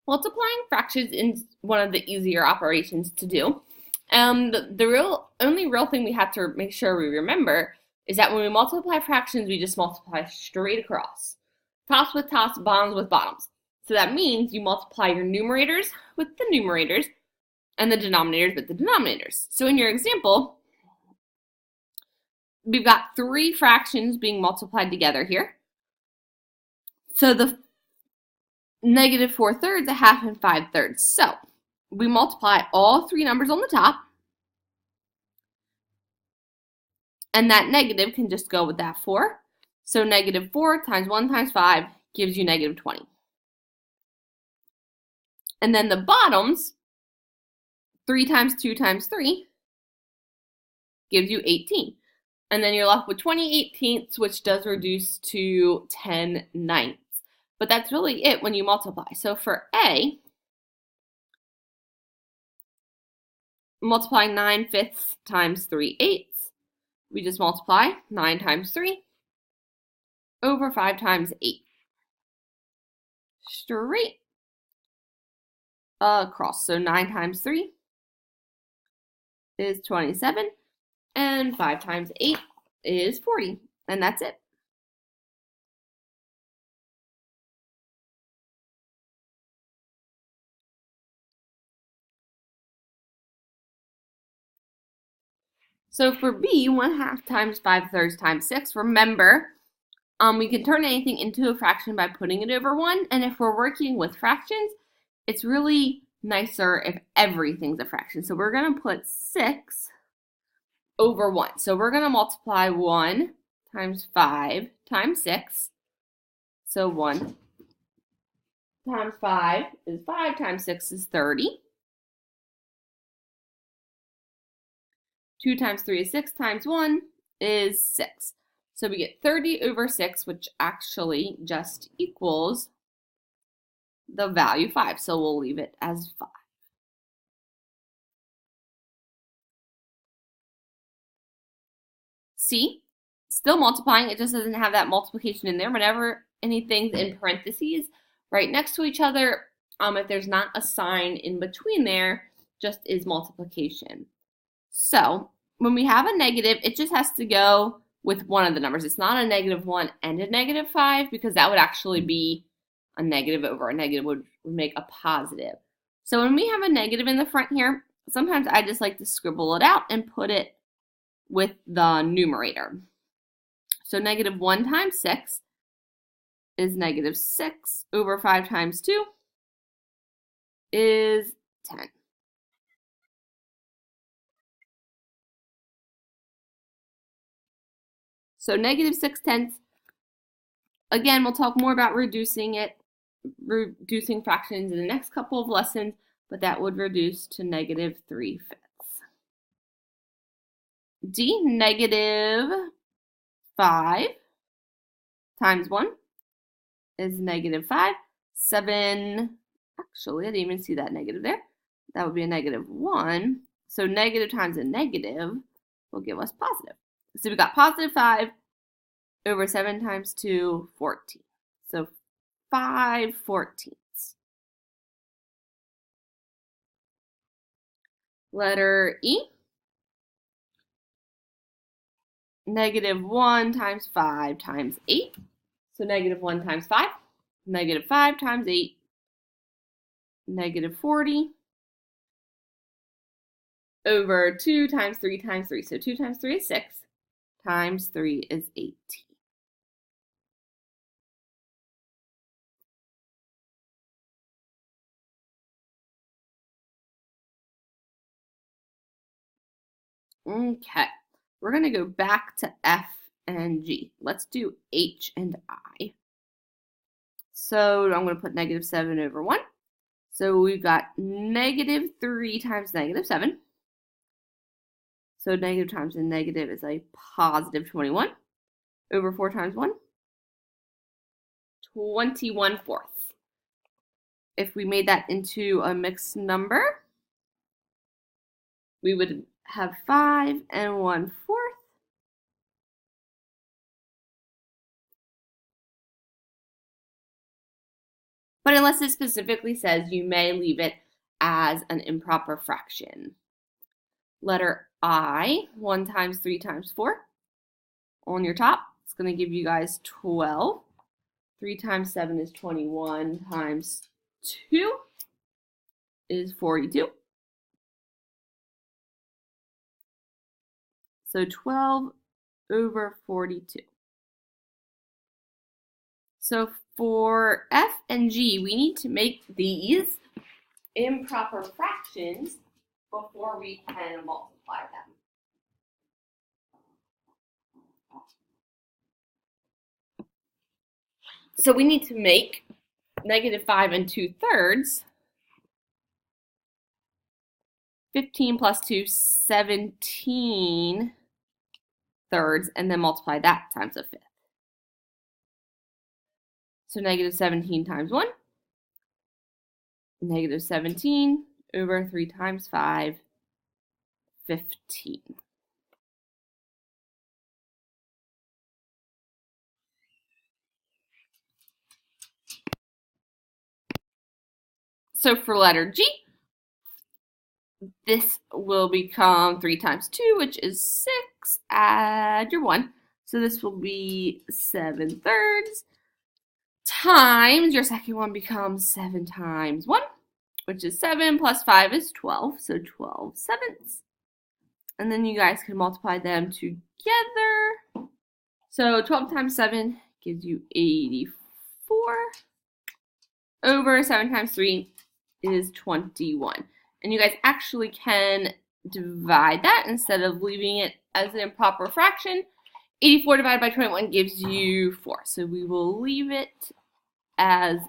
Multiplying fractions is one of the easier operations to do. The only real thing we have to make sure we remember is that when we multiply fractions, we just multiply straight across. Tops with tops, bottoms with bottoms. So that means you multiply your numerators with the numerators and the denominators with the denominators. So in your example, we've got three fractions being multiplied together here. So the -4/3, a half, and 5/3. So we multiply all three numbers on the top, and that negative can just go with that 4. So -4 times 1 times 5 gives you -20. And then the bottoms, 3 times 2 times 3, gives you 18. And then you're left with 20/18, which does reduce to 10/9. But that's really it when you multiply. So for A, multiplying 9/5 times 3/8, we just multiply 9 times 3 over 5 times 8. Straight across. So 9 times 3 is 27, and 5 times 8 is 40. And that's it. So for B, 1/2 times 5/3 times 6, remember, we can turn anything into a fraction by putting it over 1. And if we're working with fractions, it's really nicer if everything's a fraction. So we're going to put 6 over 1. So we're going to multiply 1 times 5 times 6. So 1 times 5 is 5 times 6 is 30. 2 times 3 is 6 times 1 is 6. So we get 30 over 6, which actually just equals the value 5. So we'll leave it as 5. C, still multiplying. It just doesn't have that multiplication in there. Whenever anything's in parentheses right next to each other, if there's not a sign in between there, just is multiplication. So when we have a negative, it just has to go with one of the numbers. It's not a -1 and a -5, because that would actually be a negative over a negative would make a positive. So when we have a negative in the front here, sometimes I just like to scribble it out and put it with the numerator. So -1 times 6 is -6 over 5 times 2 is 10. So -6/10. Again, we'll talk more about reducing fractions in the next couple of lessons, but that would reduce to -3/5. D, -5 times 1 is -5. 7, actually, I didn't even see that negative there. That would be a -1. So negative times a negative will give us positive. So we got +5 over 7 times 2, 14. So 5/14. Letter E, -1 times 5 times 8. So -1 times 5, -5 times 8, -40 over 2 times 3 times 3. So 2 times 3 is 6, times 3 is 18. Okay, we're going to go back to F and G. Let's do H and I. So I'm going to put -7 over 1. So we've got -3 times -7. So negative times a negative is a +21 over 4 times 1, 21/4. If we made that into a mixed number, we would have 5 and 1/4. But unless it specifically says, you may leave it as an improper fraction. Letter I, 1 times 3 times 4. On your top, it's going to give you guys 12. 3 times 7 is 21 times 2 is 42. So 12 over 42. So for F and G, we need to make these improper fractions before we can multiply them. So we need to make -5 2/3. 15 plus 2, 17 thirds, and then multiply that times a fifth. So -17 times 1, -17 over 3 times 5, 15. So for letter G, this will become 3 times 2, which is 6. Add your 1. So this will be 7 thirds times your second one becomes 7 times 1, which is 7 plus 5 is 12. So 12 sevenths. And then you guys can multiply them together. So 12 times 7 gives you 84. Over 7 times 3 is 21. And you guys actually can divide that instead of leaving it as an improper fraction. 84 divided by 21 gives you 4. So we will leave it as